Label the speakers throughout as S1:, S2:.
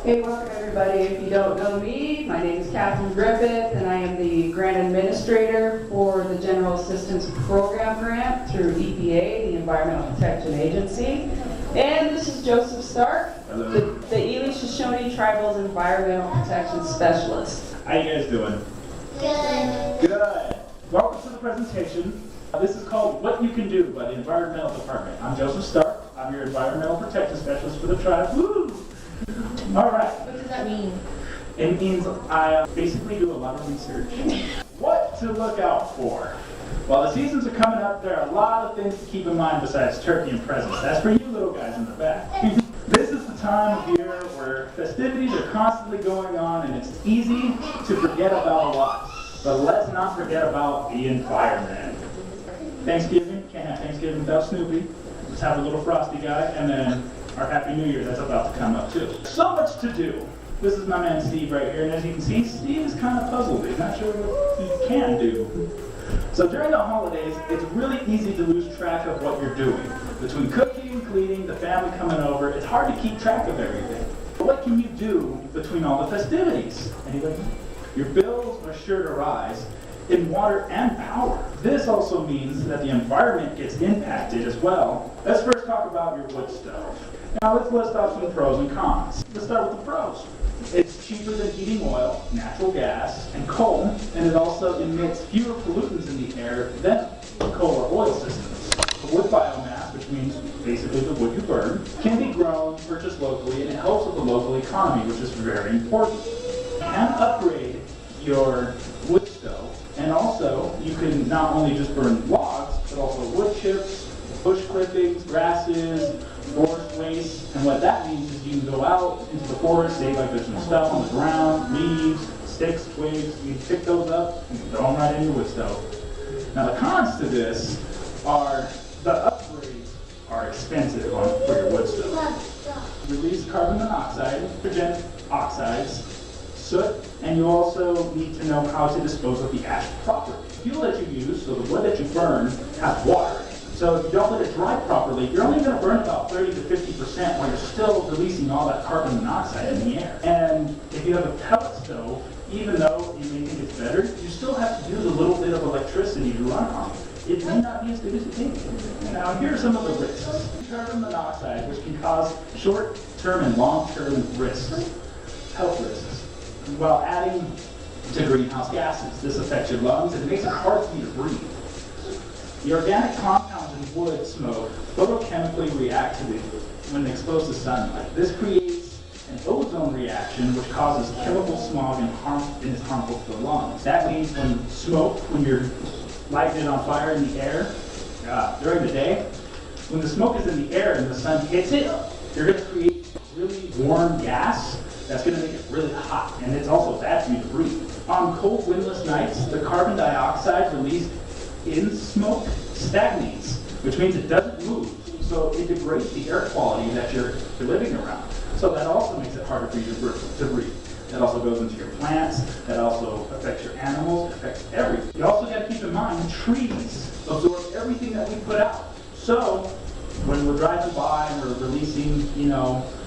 S1: Hey, welcome everybody. If you don't know me, my name is Kathryn Griffith, and I am the grant administrator for the General Assistance Program grant through EPA, the Environmental Protection Agency. And this is Joseph Stark, the Ely Shoshone Tribe's Environmental Protection Specialist.
S2: How you guys doing?
S3: Good.
S2: Good. Welcome to the presentation. This is called What You Can Do by the Environmental Department. I'm Joseph Stark. I'm your Environmental Protection Specialist for the tribe. Woo! All right.
S3: What does that mean?
S2: It means I basically do a lot of research. What to look out for? While the seasons are coming up, there are a lot of things to keep in mind besides turkey and presents. That's for you little guys in the back. This is the time of year where festivities are constantly going on and it's easy to forget about a lot. But let's not forget about the environment. Thanksgiving, can't have Thanksgiving without Snoopy. Let's have a little frosty guy, and then our Happy New Year that's about to come up too. So much to do. This is my man Steve right here, and as you can see, Steve is kind of puzzled. He's not sure what he can do. So during the holidays, it's really easy to lose track of what you're doing. Between cooking, cleaning, the family coming over, it's hard to keep track of everything. But what can you do between all the festivities? Anybody? Your bills are sure to rise in water and power. This also means that the environment gets impacted as well. Let's first talk about your wood stove. Now let's list off some pros and cons. Let's start with the pros. It's cheaper than heating oil, natural gas, and coal, and it also emits fewer pollutants in the air than coal or oil systems. The wood biomass, which means basically the wood you burn, can be grown, purchased locally, and it helps with the local economy, which is very important. You can upgrade your wood stove, and also you can not only just burn logs, but also wood chips, bush clippings, grasses, forest waste, and what that means is you can go out into the forest, say like there's some stuff on the ground, leaves, sticks, twigs, you can pick those up and throw them right in your wood stove. Now the cons to this are the upgrades are expensive for your wood stove. Release carbon monoxide, nitrogen oxides, soot, and you also need to know how to dispose of the ash properly. The fuel that you use, so the wood that you burn, has water in it. So if you don't let it dry properly, you're only going to burn about 30 to 50% while you're still releasing all that carbon monoxide in the air. And if you have a pellet stove, even though you may think it's better, you still have to use a little bit of electricity to run on it. It may not be as good as you think. Now here are some of the risks. Carbon monoxide, which can cause short-term and long-term risks, health risks, while adding to greenhouse gases. This affects your lungs and it makes it hard for you to breathe. The organic compounds in wood smoke photochemically react when exposed to sunlight. This creates an ozone reaction which causes chemical smog and is harmful to the lungs. That means when you're lighting it on fire in the air during the day, when the smoke is in the air and the sun hits it, you're going to create really warm gas that's going to make it really hot, and it's also bad for you to breathe. On cold, windless nights, the carbon dioxide released in smoke stagnates, which means it doesn't move, so it degrades the air quality that you're living around. So that also makes it harder for you to breathe. That also goes into your plants, that also affects your animals, it affects everything. You also got to keep in mind, trees absorb everything that we put out. So when we're driving by and we're releasing,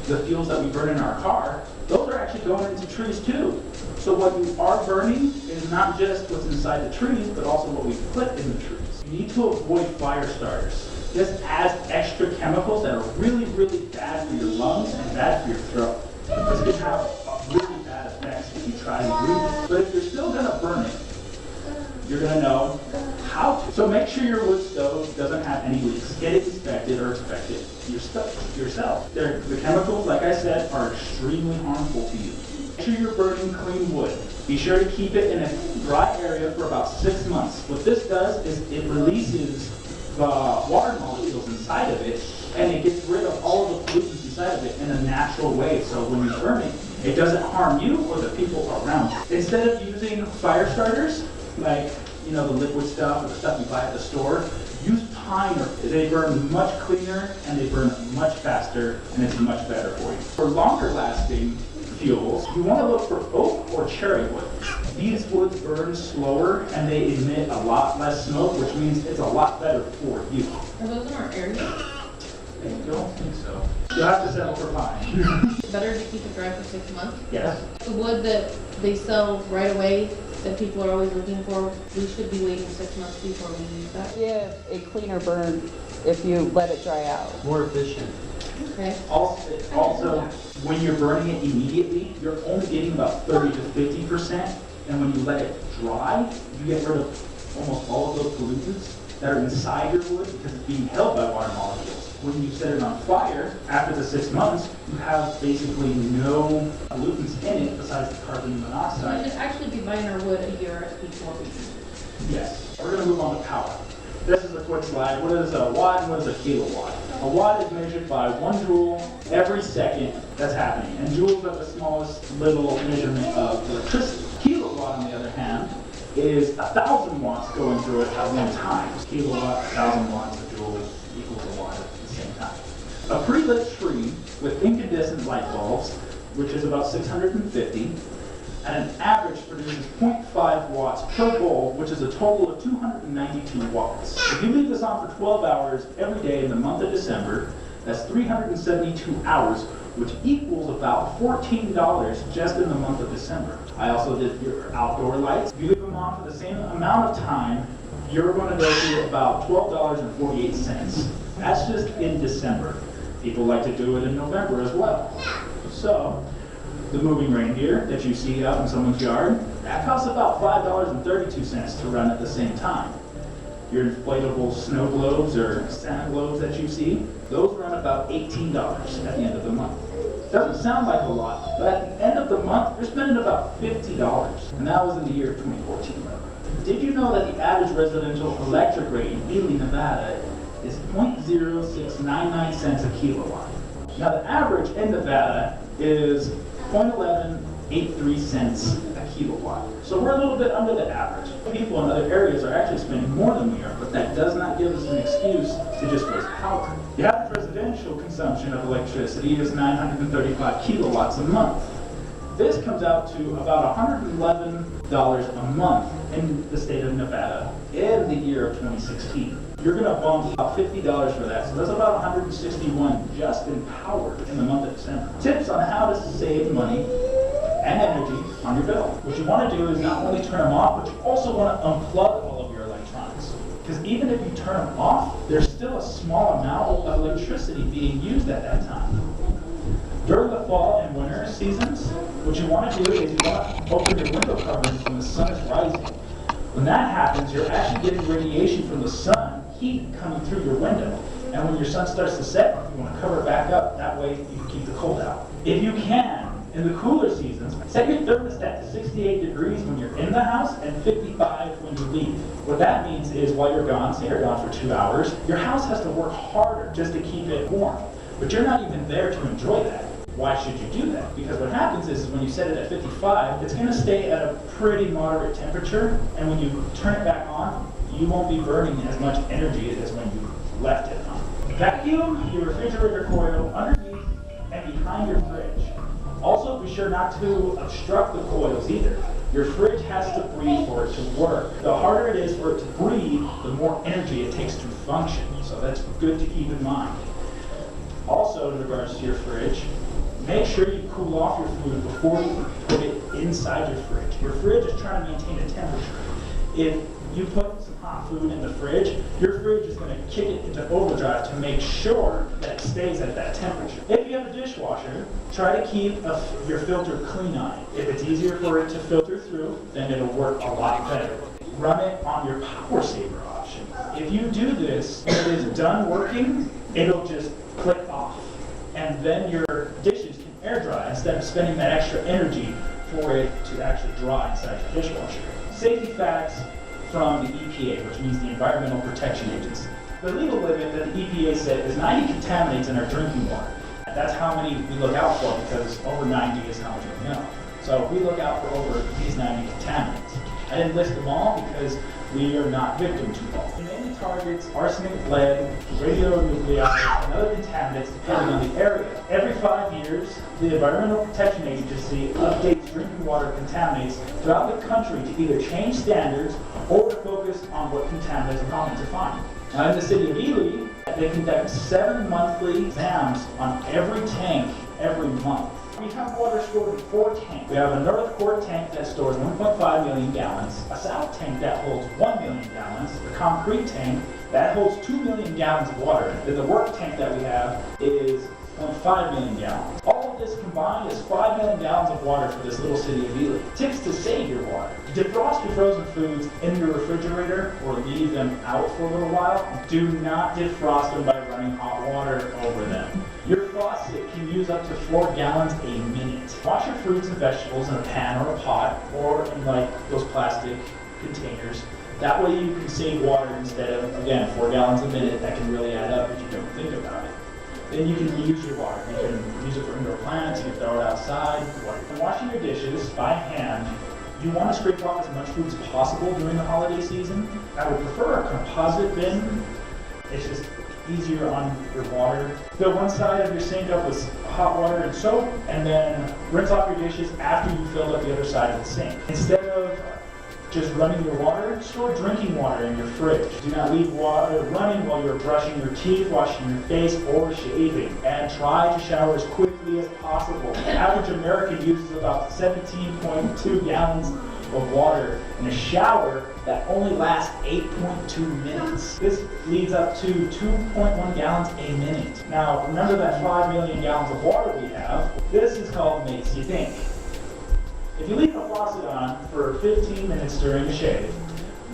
S2: the fuels that we burn in our car, those are actually going into trees too. So what you are burning is not just what's inside the trees, but also what we put in the trees. You need to avoid fire starters. This adds extra chemicals that are really, really bad for your lungs and bad for your throat. This can have really bad effects if you try and breathe it. But if you're still going to burn it, you're going to know how to. So make sure your wood stove doesn't have any leaks. Get it inspected or inspect it yourself. The chemicals, like I said, are extremely harmful to you. Make sure you're burning clean wood. Be sure to keep it in a dry area for about 6 months. What this does is it releases the water molecules inside of it, and it gets rid of all of the pollutants inside of it in a natural way. So when you burn it, it doesn't harm you or the people around you. Instead of using fire starters, like the liquid stuff or the stuff you buy at the store, use pine. They burn much cleaner and they burn much faster, and it's much better for you. For longer lasting fuels, you want to look for oak or cherry wood. These woods burn slower and they emit a lot less smoke, which means it's a lot better for you.
S3: Are those in our area?
S2: I don't think so. You'll have to settle for pine.
S3: Better to keep it dry for 6 months.
S2: Yes.
S3: The wood that they sell right away that people are always looking for, we should be waiting 6 months before we use that.
S1: Give a cleaner burn if you let it dry out.
S4: More efficient.
S3: Okay.
S2: Also, when you're burning it immediately, you're only getting about 30 to 50%. And when you let it dry, you get rid of almost all of those pollutants that are inside your wood because it's being held by water molecules. When you set it on fire, after the 6 months, you have basically no pollutants in it besides the carbon
S3: We
S2: monoxide.
S3: should actually be buying our wood a year before we use it.
S2: Yes. We're going to move on to power. This is a quick slide. What is a watt and what is a kilowatt? A watt is measured by 1 joule every second that's happening. And joules are the smallest little measurement of electricity. Kilowatt, on the other hand, is 1,000 watts going through it at one time. Kilowatt, 1,000 watts of joules equals a watt at the same time. A pre-lit tree with incandescent light bulbs, which is about 650, at an average produces 0.5 watts per bulb, which is a total of 292 watts. If you leave this on for 12 hours every day in the month of December, that's 372 hours, which equals about $14 just in the month of December. I also did your outdoor lights. If you leave them on for the same amount of time, you're going to go through about $12.48. That's just in December. People like to do it in November as well. So, the moving reindeer that you see out in someone's yard, that costs about $5.32 to run at the same time. Your inflatable snow globes or Santa globes that you see, those run about $18 at the end of the month. Doesn't sound like a lot, but at the end of the month, you're spending about $50. And that was in the year of 2014. Did you know that the average residential electric rate in Ely, Nevada is 0.0699 cents a kilowatt? Now the average in Nevada is 0.1183 cents a kilowatt. So we're a little bit under the average. People in other areas are actually spending more than we are, but that does not give us an excuse to just waste power. The average residential consumption of electricity is 935 kilowatts a month. This comes out to about $111 a month in the state of Nevada in the year of 2016. You're going to bump about $50 for that, so that's about $161 just in power in the month of December. Tips on how to save money and energy on your bill. What you want to do is not only turn them off, but you also want to unplug all of your electronics. Because even if you turn them off, there's still a small amount of electricity being used at that time. During the fall and winter seasons, what you want to do is you want to open your window coverings when the sun is rising. When that happens, you're actually getting radiation from the sun, heat coming through your window. And when your sun starts to set, you want to cover it back up. That way you can keep the cold out. If you can, in the cooler seasons, set your thermostat to 68 degrees when you're in the house and 55 when you leave. What that means is while you're gone, say you're gone for 2 hours, your house has to work harder just to keep it warm. But you're not even there to enjoy that. Why should you do that? Because what happens is when you set it at 55, it's going to stay at a pretty moderate temperature, and when you turn it back on, you won't be burning as much energy as when you left it on. Vacuum your refrigerator coil underneath and behind your fridge. Also, be sure not to obstruct the coils either. Your fridge has to breathe for it to work. The harder it is for it to breathe, the more energy it takes to function. So that's good to keep in mind. Also, in regards to your fridge, make sure you cool off your food before you put it inside your fridge. Your fridge is trying to maintain a temperature. If you put some hot food in the fridge, your fridge is going to kick it into overdrive to make sure that it stays at that temperature. If you have a dishwasher, try to keep your filter clean on it. If it's easier for it to filter through, then it'll work a lot better. Run it on your power saver option. If you do this, when it is done working, it'll just click off. And then your dishes can air dry instead of spending that extra energy for it to actually dry inside your dishwasher. Safety facts from the EPA, which means the Environmental Protection Agency. The legal limit that the EPA said is 90 contaminants in our drinking water. That's how many we look out for, because over 90 is how much we know. So we look out for over these 90 contaminants. I didn't list them all because we are not victim to all. It mainly targets arsenic, lead, radionuclides, and other contaminants depending on the area. Every 5 years, the Environmental Protection Agency updates drinking water contaminants throughout the country to either change standards or to focus on what contaminants are common to find. Now in the city of Ely, They conduct 7 monthly exams on every tank every month. We have water stored in 4 tanks. We have a north quart tank that stores 1.5 million gallons, a south tank that holds 1 million gallons, a concrete tank that holds 2 million gallons of water. And the work tank that we have is 0.5 million gallons. All of this combined is 5 million gallons of water for this little city of Ely. Tips to save your water. Defrost your frozen foods in your refrigerator or leave them out for a little while. Do not defrost them by running hot water over them. Your faucet can use up to 4 gallons a minute. Wash your fruits and vegetables in a pan or a pot or in like those plastic containers. That way you can save water instead of, again, 4 gallons a minute. That can really add up if you don't think about it. Then you can use your water. You can use it for indoor plants, you can throw it outside. When washing your dishes by hand, you want to scrape off as much food as possible during the holiday season. I would prefer a composite bin. It's just easier on your water. Fill one side of your sink up with hot water and soap, and then rinse off your dishes after you filled up the other side of the sink. Instead of just running your water, store drinking water in your fridge. Do not leave water running while you're brushing your teeth, washing your face, or shaving. And try to shower as quickly as possible. The average American uses about 17.2 gallons of water in a shower that only lasts 8.2 minutes. This leads up to 2.1 gallons a minute. Now, remember that 5 million gallons of water we have? This is called makes you think. If you leave the faucet on for 15 minutes during a shave,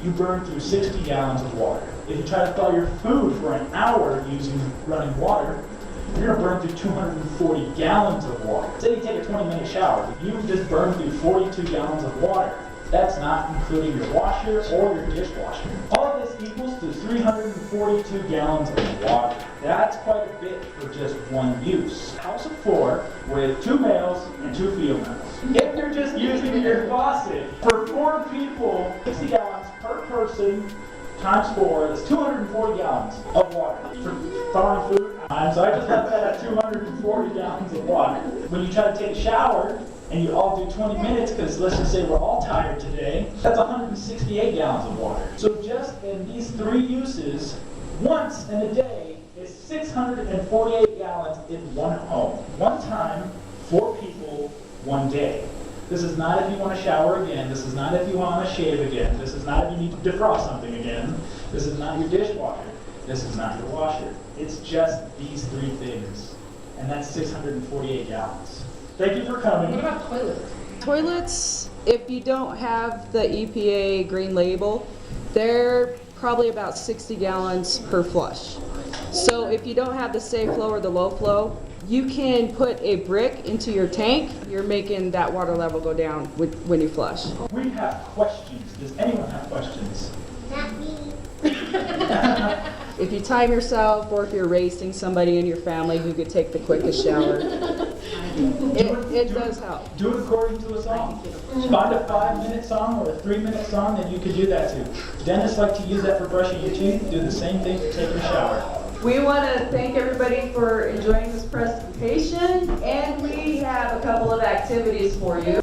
S2: you burn through 60 gallons of water. If you try to thaw your food for an hour using running water, you're going to burn through 240 gallons of water. Say you take a 20-minute shower, you've just burned through 42 gallons of water. That's not including your washer or your dishwasher. All of this equals to 342 gallons of water. That's quite a bit for just one use. House of 4 with 2 males and 2 females. If you're just using your faucet for 4 people, 60 gallons per person times 4 is 240 gallons of water for thawing food. So I just left that at 240 gallons of water. When you try to take a shower, and you all do 20 minutes, because let's just say we're all tired today, that's 168 gallons of water. So just in these 3 uses, once in a day is 648 gallons in one home. One time, 4 people, 1 day. This is not if you want to shower again. This is not if you want to shave again. This is not if you need to defrost something again. This is not your dishwasher. This is not your washer. It's just these 3 things. And that's 648 gallons. Thank you for coming.
S3: What about toilets?
S1: Toilets, if you don't have the EPA green label, they're probably about 60 gallons per flush. So if you don't have the safe flow or the low flow, you can put a brick into your tank. You're making that water level go down when you flush.
S2: We have questions. Does anyone have questions?
S4: Not me.
S1: If you time yourself, or if you're racing somebody in your family who could take the quickest shower, it does help.
S2: Do it according to a song. Find a 5-minute song or a 3-minute song that you could do that to. Dentists like to use that for brushing your teeth. Do the same thing to take your shower.
S1: We want to thank everybody for enjoying this presentation, and we have a couple of activities for you.